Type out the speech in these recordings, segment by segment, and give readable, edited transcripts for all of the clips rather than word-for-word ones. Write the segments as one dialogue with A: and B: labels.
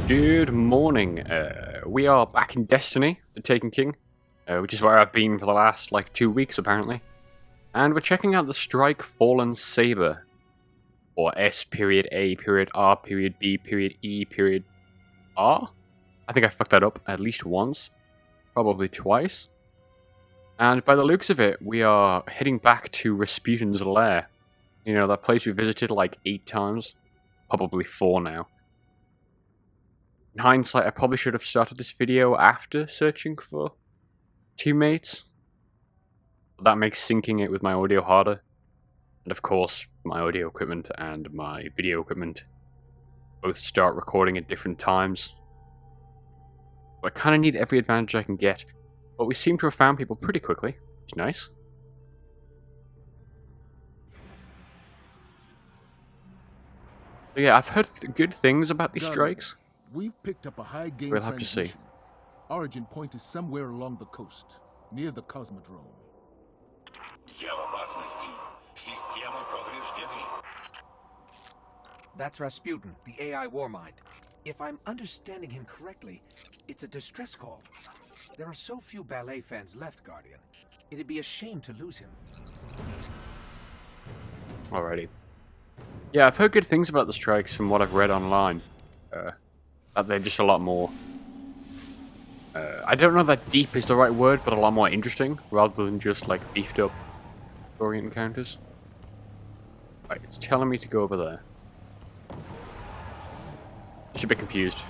A: Good morning. We are back in Destiny, the Taken King, which is where I've been for the last, 2 weeks, apparently. And we're checking out the Strike Fallen S.A.B.E.R, or S.A.B.E.R. I think I fucked that up at least once, probably twice. And by the looks of it, we are heading back to Rasputin's lair. You know, that place we visited 8 times. Probably 4 now. In hindsight, I probably should have started this video after searching for teammates. But that makes syncing it with my audio harder. And of course, my audio equipment and my video equipment both start recording at different times. But I kind of need every advantage I can get. But we seem to have found people pretty quickly, which is nice. So yeah, I've heard good things about these strikes.
B: We've picked up a high gain
A: We'll have to see.
B: Origin point is somewhere along the coast, near the Cosmodrome.
C: That's Rasputin, the AI Warmind. If I'm understanding him correctly, it's a distress call. There are so few ballet fans left, Guardian. It'd be a shame to lose him.
A: Alrighty. Yeah, I've heard good things about the strikes from what I've read online. That they're just a lot more... I don't know that deep is the right word, but a lot more interesting, rather than just, beefed up story encounters. Right, it's telling me to go over there. Just a bit confused,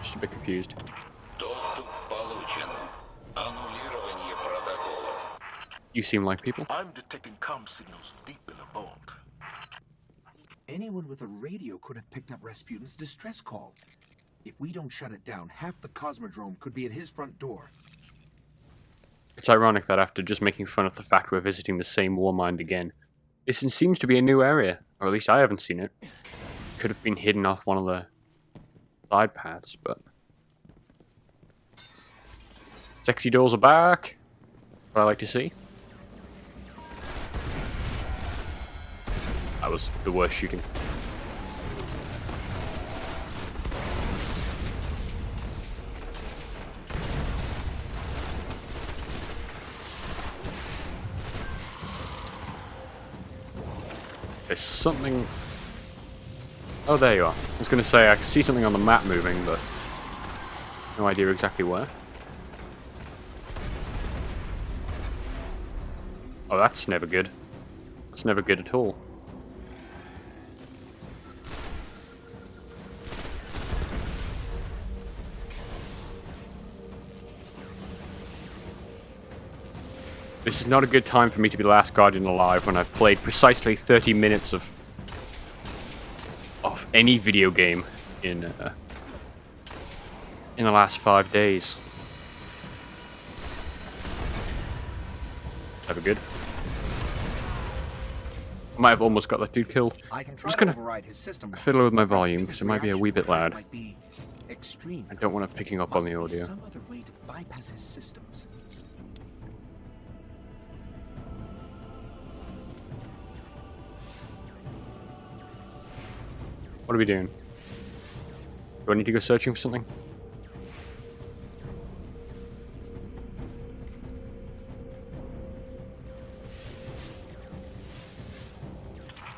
A: You seem like people.
B: I'm detecting comm signals deep in the vault.
C: Anyone with a radio could have picked up Rasputin's distress call. If we don't shut it down, half the Cosmodrome could be at his front door.
A: It's ironic that after just making fun of the fact we're visiting the same Warmind again, this seems to be a new area, or at least I haven't seen it. Could have been hidden off one of the side paths, but... Sexy dolls are back! What I like to see. That was the worst shooting. There's something... Oh, there you are. I was going to say I can see something on the map moving, but no idea exactly where. Oh, that's never good. That's never good at all. This is not a good time for me to be the last Guardian alive when I've played precisely 30 minutes of any video game in the last 5 days. Never good. I might have almost got that dude killed. I'm just gonna fiddle with my volume because it might be a wee bit loud. I don't want it picking up on the audio.
C: Some other way to bypass his systems.
A: What are we doing? Do I need to go searching for something?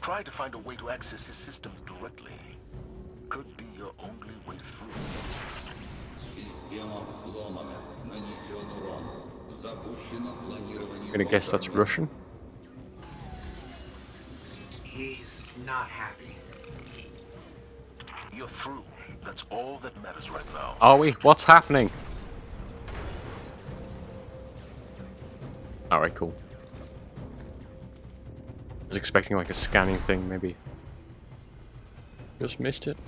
B: Try to find a way to access his systems directly. Could be your only way through.
A: I'm gonna guess that's Russian.
C: He's not happy.
B: You're through. That's all that matters right now.
A: Are we? What's happening? Alright, cool. I was expecting a scanning thing, maybe. Just missed it.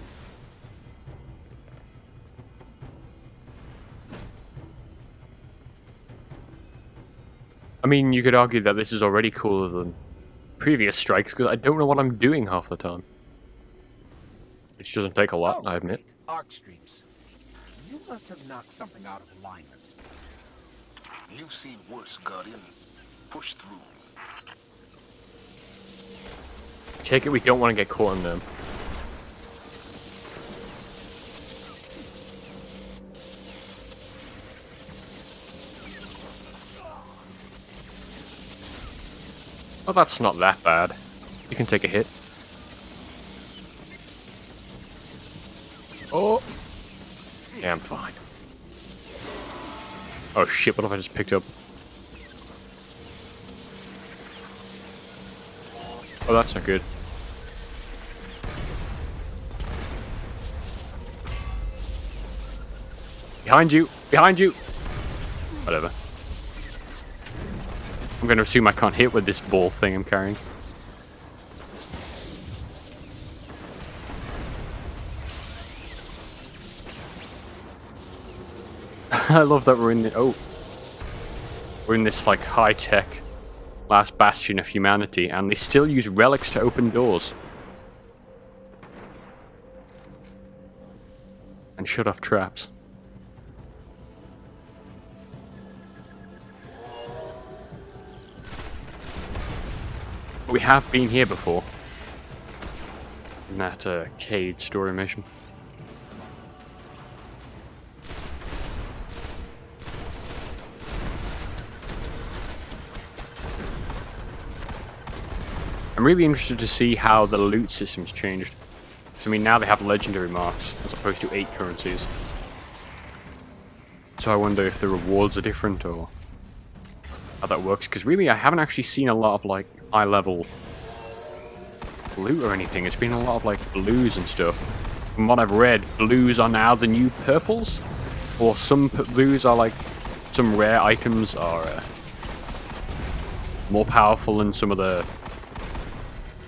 A: I mean, you could argue that this is already cooler than previous strikes, because I don't know what I'm doing half the time. Which doesn't take a lot, I admit.
C: Arc streams. You must have knocked something out of alignment.
B: You've seen worse, Guardian. Push through.
A: Take it we don't want to get caught in them. Well, that's not that bad. You can take a hit. Oh! Yeah, I'm fine. Oh shit, what have I just picked up? Oh, that's not good. Behind you! Behind you! Whatever. I'm gonna assume I can't hit with this ball thing I'm carrying. I love that we're in the we're in this like high-tech last bastion of humanity, and they still use relics to open doors and shut off traps. But we have been here before in that Cade story mission. I'm really interested to see how the loot system's changed. So I mean, now they have legendary marks as opposed to 8 currencies. So I wonder if the rewards are different or how that works. Because really, I haven't actually seen a lot of like high-level loot or anything. It's been a lot of like blues and stuff. From what I've read, blues are now the new purples, or some blues are like some rare items are more powerful than some of the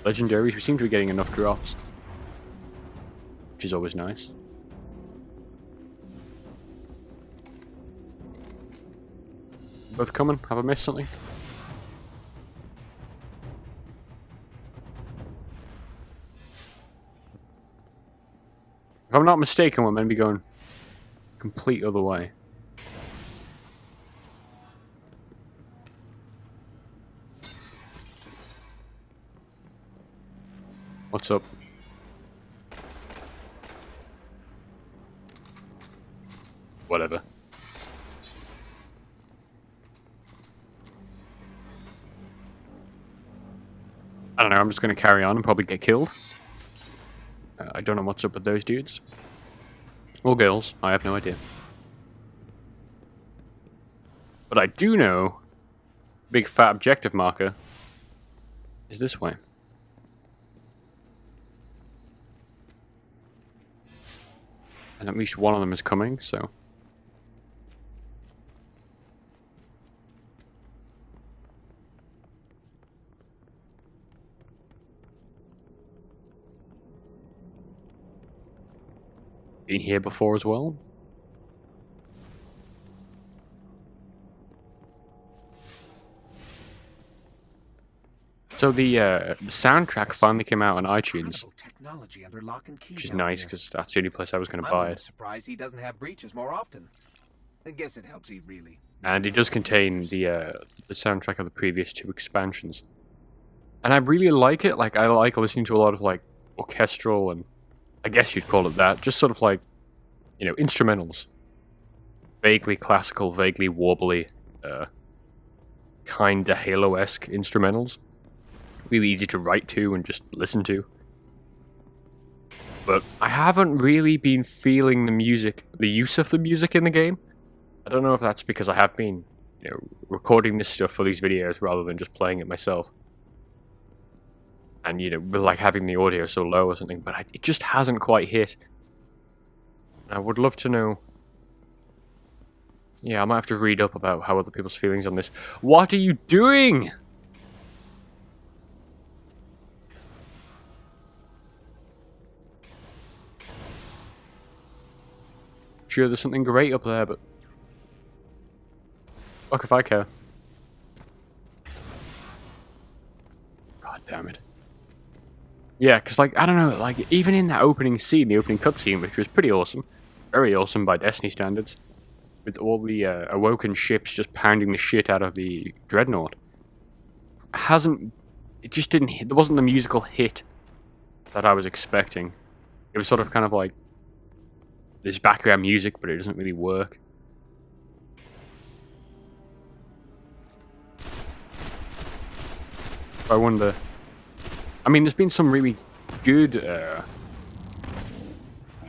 A: legendaries. We seem to be getting enough drops, which is always nice. Both coming? Have I missed something? If I'm not mistaken, we're meant to be going complete other way. What's up? Whatever. I don't know, I'm just gonna carry on and probably get killed. I don't know what's up with those dudes. Or girls, I have no idea. But I do know, big fat objective marker is this way. And at least one of them is coming, so... Been here before as well. So the soundtrack finally came out on iTunes, which is nice because that's the only place I was going to buy it.
C: Surprised he doesn't have breaches more often. I guess it helps he really.
A: And it does contain the soundtrack of the previous 2 expansions, and I really like it. Like I like listening to a lot of like orchestral and I guess you'd call it that, just sort of like, you know, instrumentals, vaguely classical, vaguely warbly, kinda Halo-esque instrumentals. Really easy to write to and just listen to. But I haven't really been feeling the music, the use of the music in the game. I don't know if that's because I have been, you know, recording this stuff for these videos rather than just playing it myself. And, you know, like having the audio so low or something, but it just hasn't quite hit. I would love to know. Yeah, I might have to read up about how other people's feelings on this. What are you doing? Sure, there's something great up there, but fuck if I care. God damn it. Yeah, because, like, I don't know, like, even in that opening scene, the opening cutscene, which was pretty awesome, very awesome by Destiny standards, with all the awoken ships just pounding the shit out of the Dreadnought, it just didn't hit, there wasn't the musical hit that I was expecting. It was sort of kind of like, there's background music, but it doesn't really work. I wonder... I mean, there's been some really good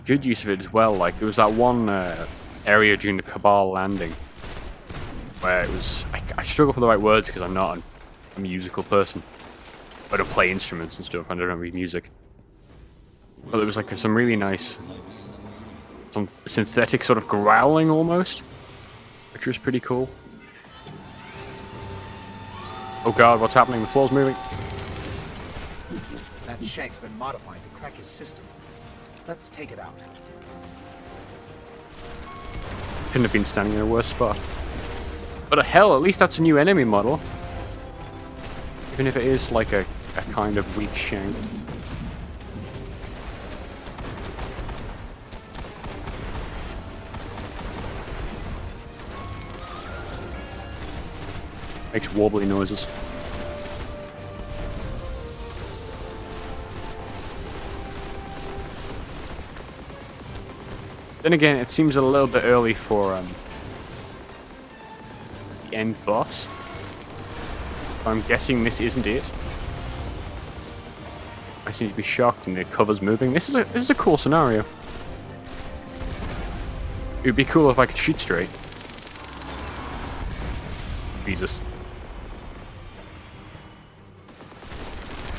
A: good use of it as well. Like, there was that one area during the Cabal landing where it was... I struggle for the right words because I'm not a musical person. I don't play instruments and stuff, I don't read music. But there was like some really nice... some synthetic sort of growling almost, which was pretty cool. Oh god, what's happening? The floor's moving.
C: That shank's been modified to crack his system. Let's take it out.
A: Couldn't have been standing in a worse spot. But hell, at least that's a new enemy model. Even if it is like a kind of weak shank. Makes wobbly noises. Then again, it seems a little bit early for the end boss. I'm guessing this isn't it. I seem to be shocked and the cover's moving. This is a cool scenario. It would be cool if I could shoot straight. Jesus.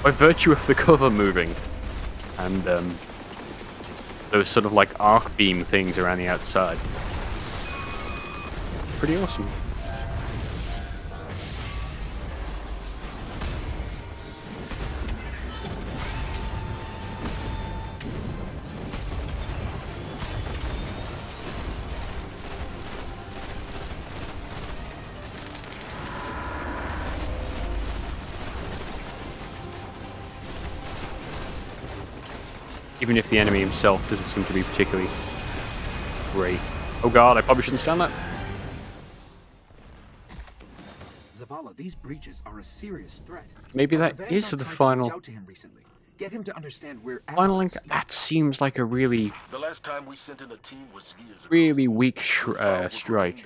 A: By virtue of the cover moving, and those sort of like arc beam things around the outside. Pretty awesome. Even if the enemy himself doesn't seem to be particularly great. Oh god, I probably shouldn't stand that.
C: Zavala, these breaches are a serious threat.
A: Maybe that is the final...
C: Get him to understand we're
A: final link? That seems like a really...
B: The last time we sent in a team was years ago.
A: really weak strike.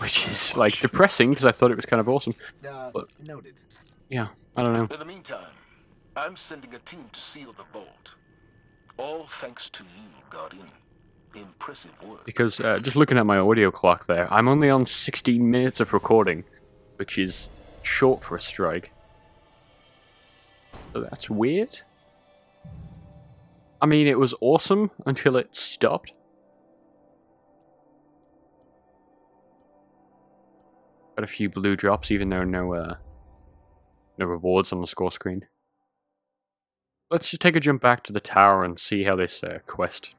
A: Which is, like, depressing, because I thought it was kind of awesome. But,
C: noted.
A: yeah, I don't know.
B: In the meantime, I'm sending a team to seal the vault. All thanks to you, Guardian. Impressive work.
A: Because, just looking at my audio clock there, I'm only on 16 minutes of recording, which is short for a strike. So that's weird. I mean, it was awesome until it stopped. Got a few blue drops, even though no rewards on the score screen. Let's just take a jump back to the tower and see how this quest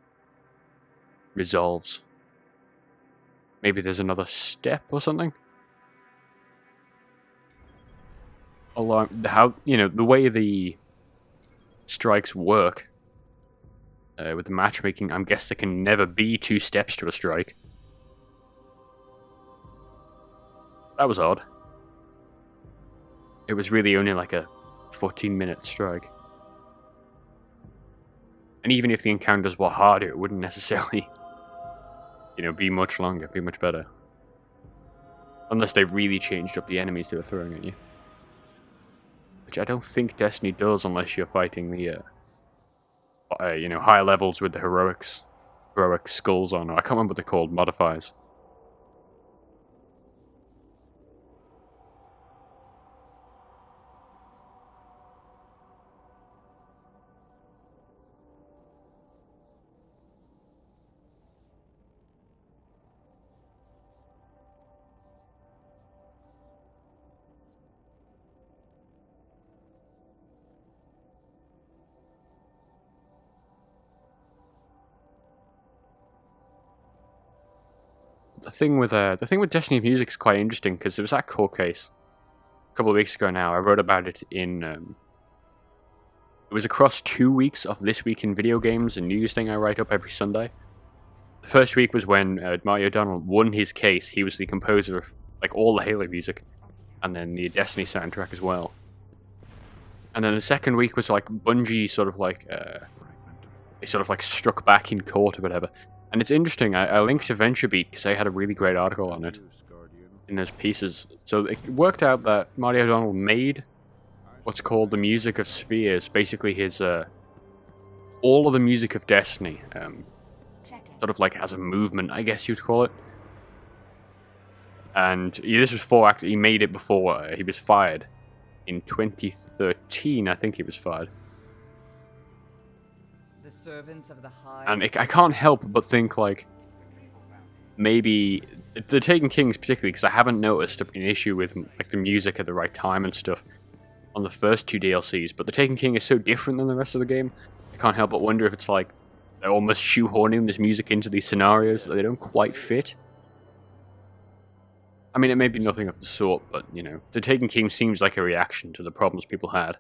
A: resolves. Maybe there's another step or something? Although, the way the strikes work with the matchmaking, I guess there can never be 2 steps to a strike. That was odd. It was really only like a 14-minute strike. And even if the encounters were harder, it wouldn't necessarily, be much longer, be much better. Unless they really changed up the enemies they were throwing at you. Which I don't think Destiny does unless you're fighting the, higher levels with the heroic skulls on. I can't remember what they're called, modifiers. The thing with Destiny Music is quite interesting because there was that court case a couple of weeks ago now. I wrote about it in it was across 2 weeks of This Week in Video Games, a news thing I write up every Sunday. The first week was when Marty O'Donnell won his case. He was the composer of like all the Halo music and then the Destiny soundtrack as well. And then the second week was like Bungie sort of like they sort of like struck back in court or whatever. And it's interesting, I linked to VentureBeat because they had a really great article on it. in those pieces. So it worked out that Marty O'Donnell made what's called the music of spheres, basically his all of the music of Destiny, sort of like as a movement, I guess you'd call it. And yeah, this was he made it before he was fired in 2013. I think he was fired.
D: The servants of the high.
A: And I can't help but think like maybe the Taken Kings, particularly because I haven't noticed an issue with like the music at the right time and stuff on the first 2 DLCs. But the Taken King is so different than the rest of the game. I can't help but wonder if it's like they're almost shoehorning this music into these scenarios that they don't quite fit. I mean, it may be nothing of the sort, but, you know, The Taken King seems like a reaction to the problems people had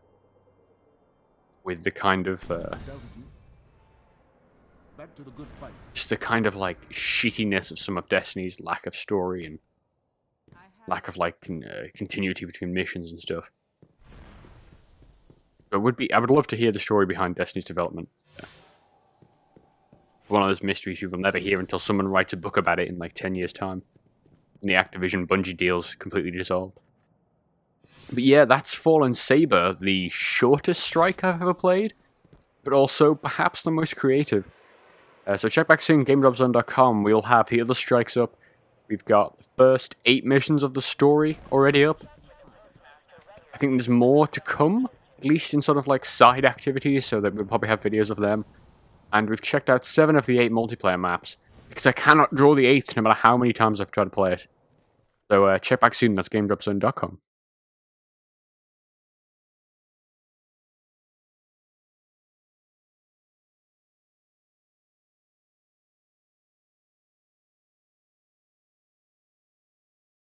A: with the kind of, just the kind of, like, shittiness of some of Destiny's lack of story and lack of, like, continuity between missions and stuff. But I would love to hear the story behind Destiny's development. Yeah. One of those mysteries you will never hear until someone writes a book about it in, like, 10 years' time. And the Activision Bungie deal's completely dissolved. But yeah, that's Fallen S.A.B.E.R, the shortest strike I've ever played, but also perhaps the most creative. So check back soon, GameDropZone.com. We'll have the other strikes up. We've got the first 8 missions of the story already up. I think there's more to come, at least in sort of like side activities, so that we'll probably have videos of them. And we've checked out 7 of the 8 multiplayer maps, because I cannot draw the 8th no matter how many times I've tried to play it. So check back soon, that's GameDropZone.com.